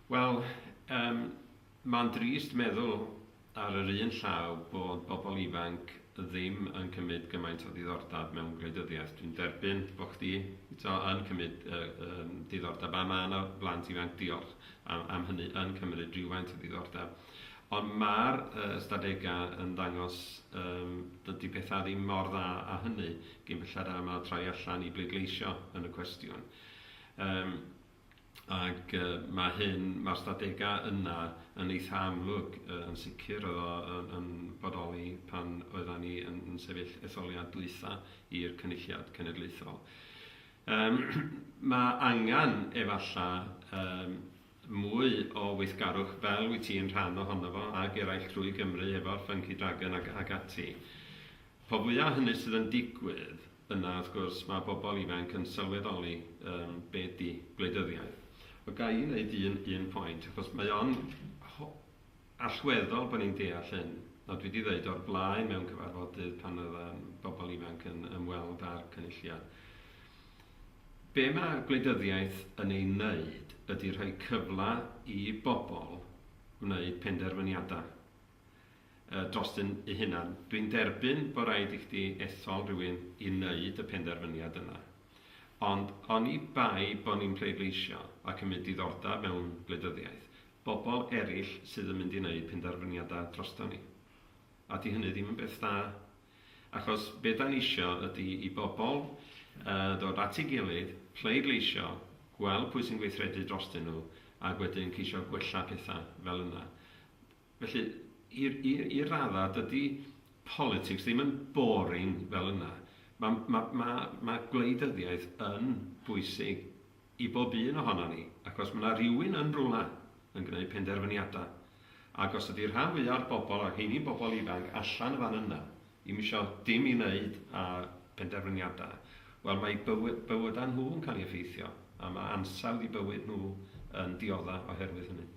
Wel, mae'n drist meddwl ar yr un llaw bod bobl ifanc ddim yn cymryd gymaint o ddiddordeb mewn gwleidyddiaeth. Dwi'n derbyn bod chdi yn cymryd diddordeb, a mae yna blant ifanc diolch am hynny yn cymryd rhywfaint o ddiddordeb. Ond mae'r ystadegau yn dangos dydy pethau ddim mor dda a hynny gyn belled am a troi allan i bleidleisio yn y cwestiwn. Mae'r ystadegau yna yn eitha amlwg yn sicr yn bodoli pan oedden ni yn sefyll etholiad dwytha i'r cynulliad cenedlaethol. Mae angen efallai mwy o weithgarwch fel wyt ti'n rhan ohono fo ac eraill drwy Gymru efo'r Funky Dragon ag ati. Po fwyaf hynny sydd yn digwydd, yna wrth gwrs mae bobl ifanc yn sylweddoli be di gwleidyddiaeth. O ga i wneud un pwynt, achos mae o'n allweddol bod ni'n deall hyn. Dwi wedi dweud o'r blaen mewn cyfarfodydd pan oedd bobl ifanc yn ymweld â'r cynulliad. Be mae gwleidyddiaeth yn ei wneud ydy rhoi cyfle i bobl wneud penderfyniadau drostyn eu hunan. Dwi'n derbyn bod rhaid i chdi ethol rhywun i wneud y penderfyniad yna. Ond oni bai bod ni'n pleidleisio ac yn mynd diddordeb mewn gwleidyddiaeth, bobl eraill sydd yn mynd i wneud penderfyniadau drosto ni. A di hynny ddim yn beth da. Achos be da ni isio ydy i bobl ddod at ei gilydd, pleidleisio, gweld pwy sy'n gweithredu drostyn nhw, ac wedyn ceisio gwella pethau fel yna. Felly, i'r raddau, dydy politics ddim yn boring fel yna. Mae gwleidyddiaeth yn bwysig i bob un ohono ni, achos mae yna rhywun yn rhywle yn gwneud penderfyniadau. Ac os ydy'r rhan fwyaf o'r bobl, a heini bobl ifanc, allan y fan yna, i'm eisiau dim i wneud â penderfyniadau, wel mae bywydau nhw yn cael ei effeithio, a mae ansawdd i bywyd nhw yn dioddau oherwydd hynny.